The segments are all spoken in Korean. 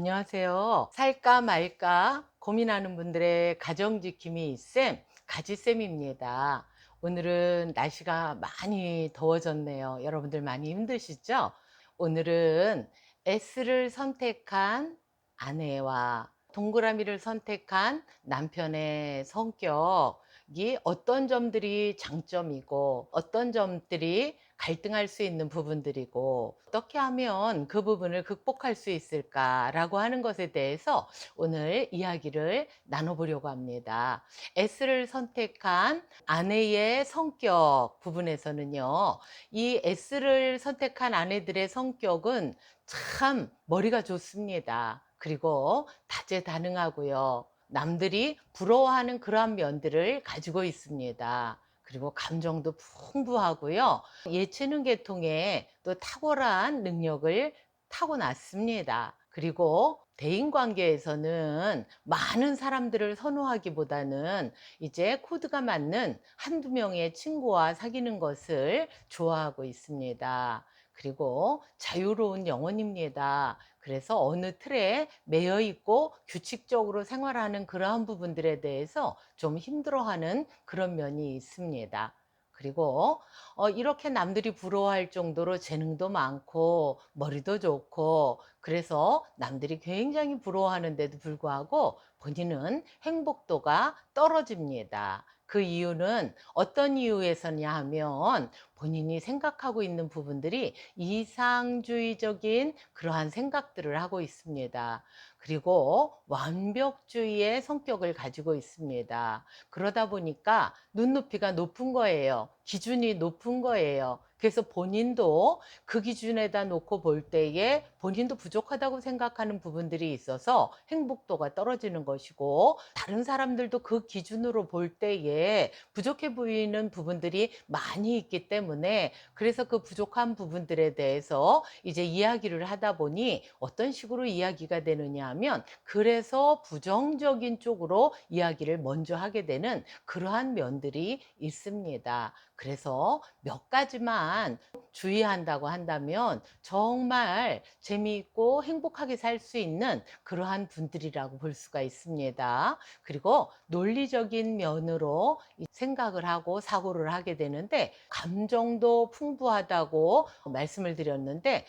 안녕하세요. 살까 말까 고민하는 분들의 가정지킴이 쌤, 가지쌤입니다. 오늘은 날씨가 많이 더워졌네요. 여러분들 많이 힘드시죠? 오늘은 S를 선택한 아내와 동그라미를 선택한 남편의 성격이 어떤 점들이 장점이고 어떤 점들이 갈등할 수 있는 부분들이고 어떻게 하면 그 부분을 극복할 수 있을까라고 하는 것에 대해서 오늘 이야기를 나눠보려고 합니다. S를 선택한 아내의 성격 부분에서는요, 이 S를 선택한 아내들의 성격은 참 머리가 좋습니다. 그리고 다재다능하고요. 남들이 부러워하는 그러한 면들을 가지고 있습니다. 그리고 감정도 풍부하고요. 예체능 계통에 또 탁월한 능력을 타고났습니다. 그리고 대인 관계에서는 많은 사람들을 선호하기보다는 이제 코드가 맞는 한두 명의 친구와 사귀는 것을 좋아하고 있습니다. 그리고 자유로운 영혼입니다. 그래서 어느 틀에 매여 있고 규칙적으로 생활하는 그러한 부분들에 대해서 좀 힘들어하는 그런 면이 있습니다. 그리고 이렇게 남들이 부러워할 정도로 재능도 많고 머리도 좋고 그래서 남들이 굉장히 부러워하는데도 불구하고 본인은 행복도가 떨어집니다. 그 이유는 어떤 이유에서냐 하면 본인이 생각하고 있는 부분들이 이상주의적인 그러한 생각들을 하고 있습니다. 그리고 완벽주의의 성격을 가지고 있습니다. 그러다 보니까 눈높이가 높은 거예요. 기준이 높은 거예요. 그래서 본인도 그 기준에다 놓고 볼 때에 본인도 부족하다고 생각하는 부분들이 있어서 행복도가 떨어지는 것이고, 다른 사람들도 그 기준으로 볼 때에 부족해 보이는 부분들이 많이 있기 때문에, 그래서 그 부족한 부분들에 대해서 이제 이야기를 하다 보니 어떤 식으로 이야기가 되느냐 하면, 그래서 부정적인 쪽으로 이야기를 먼저 하게 되는 그러한 면들이 있습니다. 그래서 몇 가지만 주의한다고 한다면 정말 재미있고 행복하게 살 수 있는 그러한 분들이라고 볼 수가 있습니다. 그리고 논리적인 면으로 생각을 하고 사고를 하게 되는데, 감정도 풍부하다고 말씀을 드렸는데,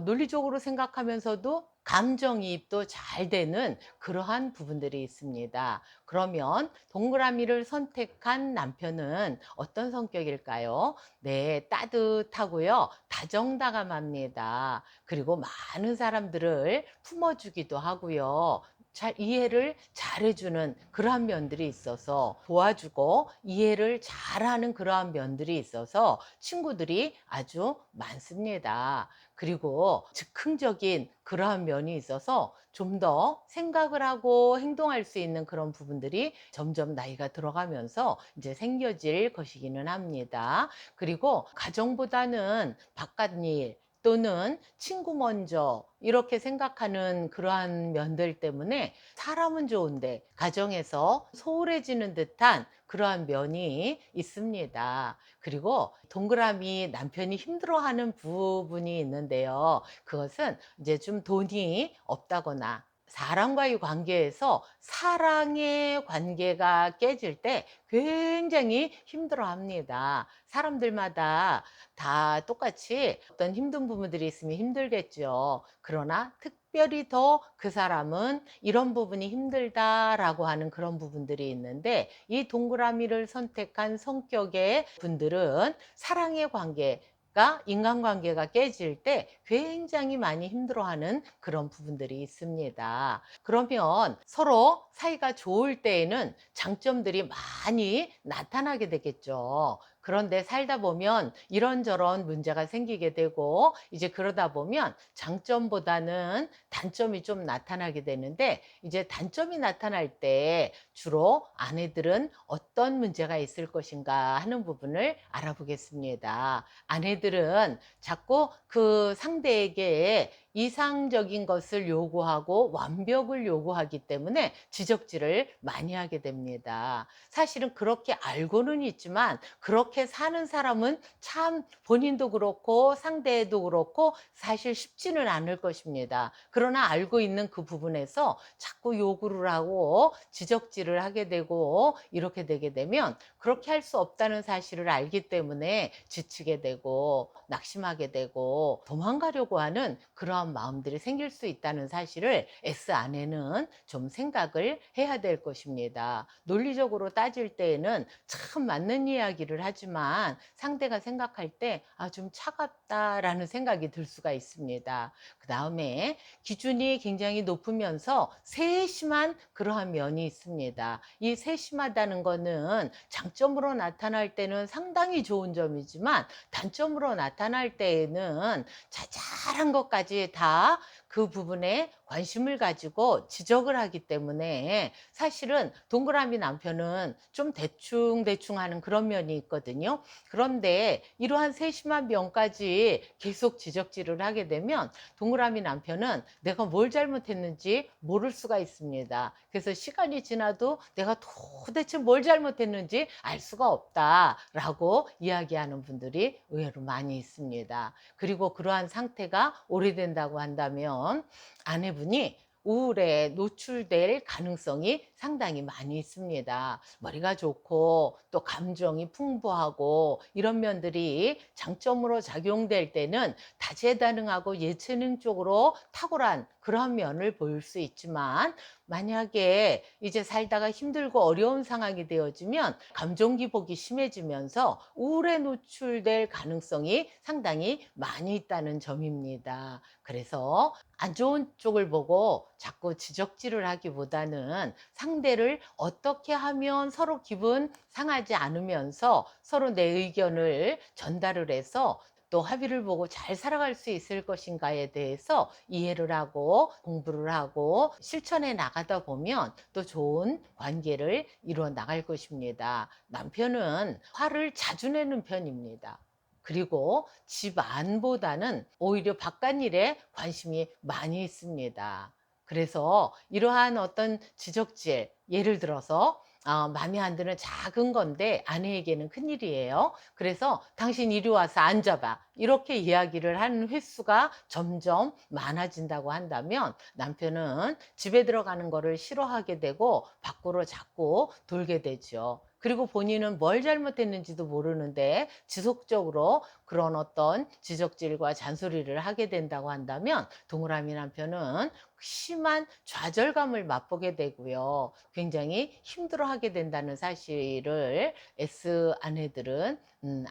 논리적으로 생각하면서도 감정이입도 잘 되는 그러한 부분들이 있습니다. 그러면 동그라미를 선택한 남편은 어떤 성격일까요? 네, 따뜻하고요. 다정다감합니다. 그리고 많은 사람들을 품어주기도 하고요. 잘 이해를 잘해주는 그러한 면들이 있어서 도와주고 이해를 잘하는 그러한 면들이 있어서 친구들이 아주 많습니다. 그리고 즉흥적인 그러한 면이 있어서 좀 더 생각을 하고 행동할 수 있는 그런 부분들이 점점 나이가 들어가면서 이제 생겨질 것이기는 합니다. 그리고 가정보다는 바깥일 또는 친구 먼저 이렇게 생각하는 그러한 면들 때문에 사람은 좋은데 가정에서 소홀해지는 듯한 그러한 면이 있습니다. 그리고 동그라미 남편이 힘들어하는 부분이 있는데요. 그것은 이제 좀 돈이 없다거나 사람과의 관계에서 사랑의 관계가 깨질 때 굉장히 힘들어 합니다. 사람들마다 다 똑같이 어떤 힘든 부분들이 있으면 힘들겠죠. 그러나 특별히 더 그 사람은 이런 부분이 힘들다라고 하는 그런 부분들이 있는데, 이 동그라미를 선택한 성격의 분들은 사랑의 관계가 인간관계가 깨질 때 굉장히 많이 힘들어하는 그런 부분들이 있습니다. 그러면 서로 사이가 좋을 때에는 장점들이 많이 나타나게 되겠죠. 그런데 살다 보면 이런저런 문제가 생기게 되고 이제 그러다 보면 장점보다는 단점이 좀 나타나게 되는데, 이제 단점이 나타날 때 주로 아내들은 어떤 문제가 있을 것인가 하는 부분을 알아보겠습니다. 아내들은 자꾸 그 상대에게 이상적인 것을 요구하고 완벽을 요구하기 때문에 지적질을 많이 하게 됩니다. 사실은 그렇게 알고는 있지만 그렇게 사는 사람은 참 본인도 그렇고 상대도 그렇고 사실 쉽지는 않을 것입니다. 그러나 알고 있는 그 부분에서 자꾸 요구를 하고 지적질을 하게 되고 이렇게 되게 되면 그렇게 할 수 없다는 사실을 알기 때문에 지치게 되고 낙심하게 되고 도망가려고 하는 그러한 마음들이 생길 수 있다는 사실을 S 안에는 좀 생각을 해야 될 것입니다. 논리적으로 따질 때에는 참 맞는 이야기를 하지만 상대가 생각할 때 아, 좀 차갑다라는 생각이 들 수가 있습니다. 그 다음에 기준이 굉장히 높으면서 세심한 그러한 면이 있습니다. 이 세심하다는 거는 장점으로 나타날 때는 상당히 좋은 점이지만 단점으로 나타날 때에는 자잘한 것까지 다 그 부분에 관심을 가지고 지적을 하기 때문에 사실은 동그라미 남편은 좀 대충대충 하는 그런 면이 있거든요. 그런데 이러한 세심한 면까지 계속 지적질을 하게 되면 동그라미 남편은 내가 뭘 잘못했는지 모를 수가 있습니다. 그래서 시간이 지나도 내가 도대체 뭘 잘못했는지 알 수가 없다라고 이야기하는 분들이 의외로 많이 있습니다. 그리고 그러한 상태가 오래된다고 한다면 아내분이 우울에 노출될 가능성이 상당히 많이 있습니다. 머리가 좋고 또 감정이 풍부하고 이런 면들이 장점으로 작용될 때는 다재다능하고 예체능 쪽으로 탁월한 그런 면을 보일 수 있지만 만약에 이제 살다가 힘들고 어려운 상황이 되어지면 감정 기복이 심해지면서 우울에 노출될 가능성이 상당히 많이 있다는 점입니다. 그래서 안 좋은 쪽을 보고 자꾸 지적질을 하기보다는 상대를 어떻게 하면 서로 기분 상하지 않으면서 서로 내 의견을 전달을 해서 또 합의를 보고 잘 살아갈 수 있을 것인가에 대해서 이해를 하고 공부를 하고 실천해 나가다 보면 또 좋은 관계를 이루어 나갈 것입니다. 남편은 화를 자주 내는 편입니다. 그리고 집 안보다는 오히려 바깥일에 관심이 많이 있습니다. 그래서 이러한 어떤 지적질, 예를 들어서 마음에 안 드는 작은 건데 아내에게는 큰일이에요. 그래서 "당신 이리 와서 앉아봐." 이렇게 이야기를 하는 횟수가 점점 많아진다고 한다면 남편은 집에 들어가는 거를 싫어하게 되고 밖으로 자꾸 돌게 되죠. 그리고 본인은 뭘 잘못했는지도 모르는데 지속적으로 그런 어떤 지적질과 잔소리를 하게 된다고 한다면 동그라미 남편은 심한 좌절감을 맛보게 되고요. 굉장히 힘들어하게 된다는 사실을 S 아내들은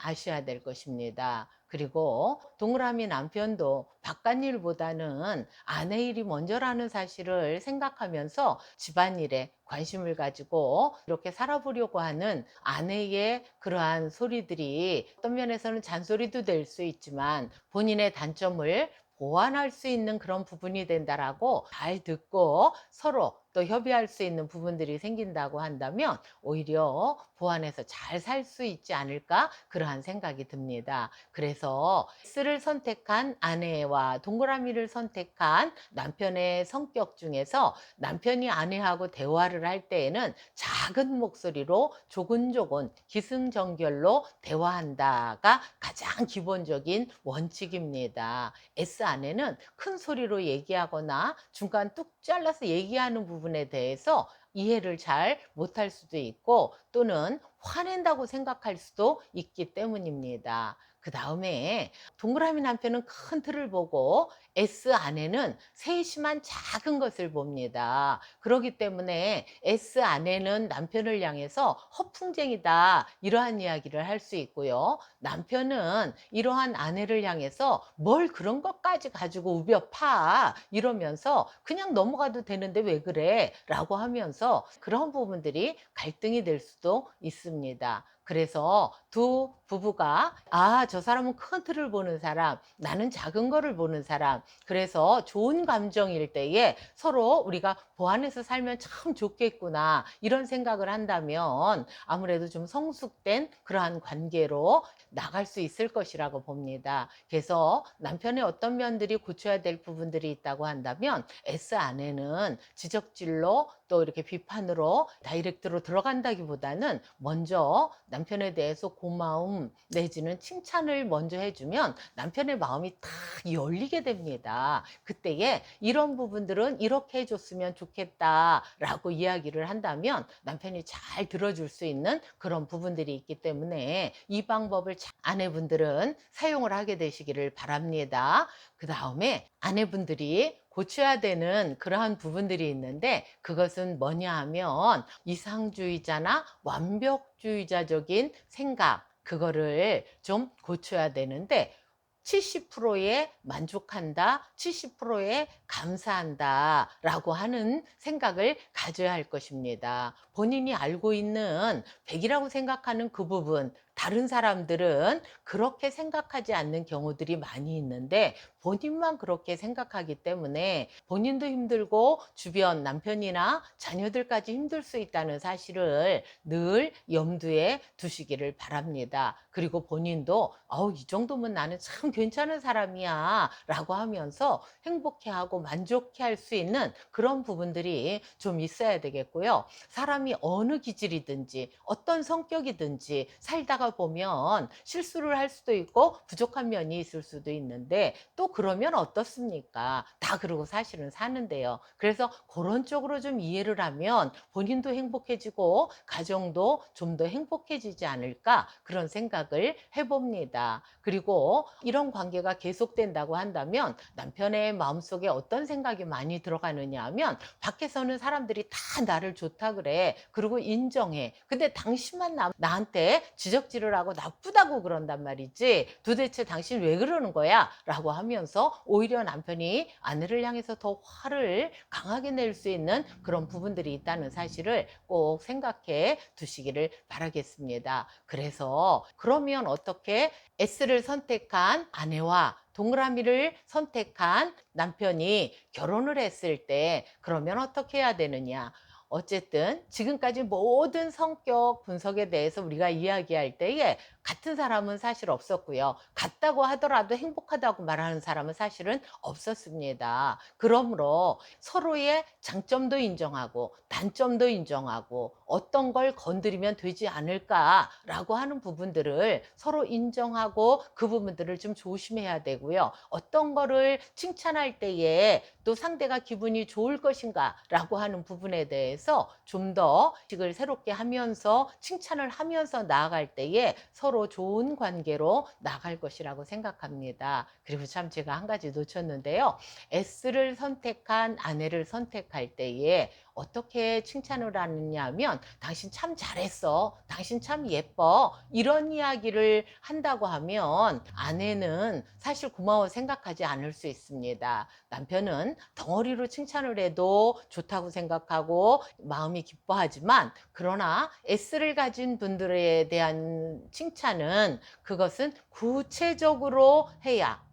아셔야 될 것입니다. 그리고 동그라미 남편도 바깥일보다는 아내 일이 먼저라는 사실을 생각하면서 집안일에 관심을 가지고 이렇게 살아보려고 하는 아내의 그러한 소리들이 어떤 면에서는 잔소리도 될 수 있지만 본인의 단점을 보완할 수 있는 그런 부분이 된다라고 잘 듣고 서로 또 협의할 수 있는 부분들이 생긴다고 한다면 오히려 보완해서 잘 살 수 있지 않을까 그러한 생각이 듭니다. 그래서 S를 선택한 아내와 동그라미를 선택한 남편의 성격 중에서 남편이 아내하고 대화를 할 때에는 작은 목소리로 조곤조곤 기승전결로 대화한다가 가장 기본적인 원칙입니다. S 아내는 큰 소리로 얘기하거나 중간 뚝 잘라서 얘기하는 부분에 대해서 이해를 잘 못할 수도 있고 또는 화낸다고 생각할 수도 있기 때문입니다. 그 다음에 동그라미 남편은 큰 틀을 보고 S 아내는 세심한 작은 것을 봅니다. 그렇기 때문에 S 아내는 남편을 향해서 허풍쟁이다 이러한 이야기를 할 수 있고요. 남편은 이러한 아내를 향해서 뭘 그런 것까지 가지고 우벼 파 이러면서 그냥 넘어가도 되는데 왜 그래? 라고 하면서 그런 부분들이 갈등이 될 수도 있습니다. 그래서 두 부부가 아, 저 사람은 큰 틀을 보는 사람, 나는 작은 거를 보는 사람. 그래서 좋은 감정일 때에 서로 우리가 보완해서 살면 참 좋겠구나. 이런 생각을 한다면 아무래도 좀 성숙된 그러한 관계로 나갈 수 있을 것이라고 봅니다. 그래서 남편의 어떤 면들이 고쳐야 될 부분들이 있다고 한다면 S 아내는 지적질로 또 이렇게 비판으로 다이렉트로 들어간다기보다는 먼저 남편에 대해서 고마움 내지는 칭찬을 먼저 해주면 남편의 마음이 탁 열리게 됩니다. 그때에 이런 부분들은 이렇게 해줬으면 좋겠다라고 이야기를 한다면 남편이 잘 들어줄 수 있는 그런 부분들이 있기 때문에 이 방법을 아내분들은 사용을 하게 되시기를 바랍니다. 그 다음에 아내분들이 고쳐야 되는 그러한 부분들이 있는데 그것은 뭐냐 하면 이상주의자나 완벽주의자적인 생각, 그거를 좀 고쳐야 되는데 70%에 만족한다, 70%에 감사한다 라고 하는 생각을 가져야 할 것입니다. 본인이 알고 있는 100이라고 생각하는 그 부분, 다른 사람들은 그렇게 생각하지 않는 경우들이 많이 있는데 본인만 그렇게 생각하기 때문에 본인도 힘들고 주변 남편이나 자녀들까지 힘들 수 있다는 사실을 늘 염두에 두시기를 바랍니다. 그리고 본인도 이 정도면 나는 참 괜찮은 사람이야 라고 하면서 행복해하고 만족해할 수 있는 그런 부분들이 좀 있어야 되겠고요. 사람이 어느 기질이든지 어떤 성격이든지 살다가 보면 실수를 할 수도 있고 부족한 면이 있을 수도 있는데 또 그러면 어떻습니까? 다 그러고 사실은 사는데요. 그래서 그런 쪽으로 좀 이해를 하면 본인도 행복해지고 가정도 좀 더 행복해지지 않을까 그런 생각을 해봅니다. 그리고 이런 관계가 계속된다고 한다면 남편의 마음속에 어떤 생각이 많이 들어가느냐 하면 밖에서는 사람들이 다 나를 좋다 그래. 그리고 인정해. 근데 당신만 나한테 지적질을 하고 나쁘다고 그런단 말이지. 도대체 당신 왜 그러는 거야? 라고 하면서 오히려 남편이 아내를 향해서 더 화를 강하게 낼 수 있는 그런 부분들이 있다는 사실을 꼭 생각해 두시기를 바라겠습니다. 그래서 그러면 어떻게 S를 선택한 아내와 동그라미를 선택한 남편이 결혼을 했을 때 그러면 어떻게 해야 되느냐? 어쨌든 지금까지 모든 성격 분석에 대해서 우리가 이야기할 때에 같은 사람은 사실 없었고요. 같다고 하더라도 행복하다고 말하는 사람은 사실은 없었습니다. 그러므로 서로의 장점도 인정하고 단점도 인정하고 어떤 걸 건드리면 되지 않을까라고 하는 부분들을 서로 인정하고 그 부분들을 좀 조심해야 되고요. 어떤 거를 칭찬할 때에 또 상대가 기분이 좋을 것인가라고 하는 부분에 대해서 좀 더 식을 새롭게 하면서 칭찬을 하면서 나아갈 때에 서로 좋은 관계로 나갈 것이라고 생각합니다. 그리고 참 제가 한 가지 놓쳤는데요. S를 선택한 아내를 선택할 때에 어떻게 칭찬을 하느냐 하면 당신 참 잘했어. 당신 참 예뻐. 이런 이야기를 한다고 하면 아내는 사실 고마워 생각하지 않을 수 있습니다. 남편은 덩어리로 칭찬을 해도 좋다고 생각하고 마음이 기뻐하지만 그러나 S를 가진 분들에 대한 칭찬은 그것은 구체적으로 해야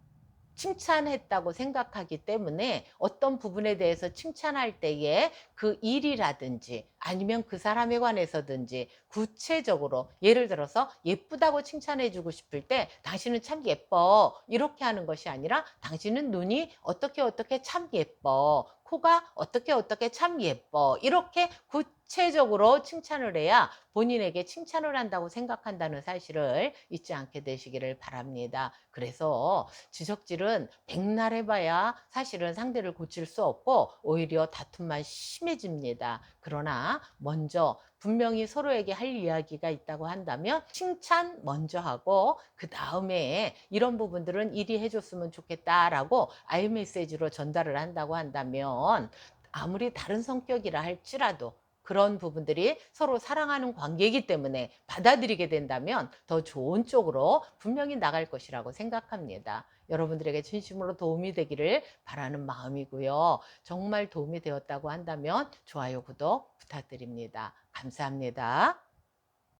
칭찬했다고 생각하기 때문에 어떤 부분에 대해서 칭찬할 때에 그 일이라든지 아니면 그 사람에 관해서든지 구체적으로 예를 들어서 예쁘다고 칭찬해 주고 싶을 때 당신은 참 예뻐 이렇게 하는 것이 아니라 당신은 눈이 어떻게 어떻게 참 예뻐 코가 어떻게 어떻게 참 예뻐 이렇게 구체적으로 칭찬을 해야 본인에게 칭찬을 한다고 생각한다는 사실을 잊지 않게 되시기를 바랍니다. 그래서 지적질은 백날 해봐야 사실은 상대를 고칠 수 없고 오히려 다툼만 심해집니다. 그러나 먼저 분명히 서로에게 할 이야기가 있다고 한다면 칭찬 먼저 하고 그 다음에 이런 부분들은 이리 해줬으면 좋겠다라고 아이메시지로 전달을 한다고 한다면 아무리 다른 성격이라 할지라도 그런 부분들이 서로 사랑하는 관계이기 때문에 받아들이게 된다면 더 좋은 쪽으로 분명히 나갈 것이라고 생각합니다. 여러분들에게 진심으로 도움이 되기를 바라는 마음이고요. 정말 도움이 되었다고 한다면 좋아요, 구독 부탁드립니다. 감사합니다.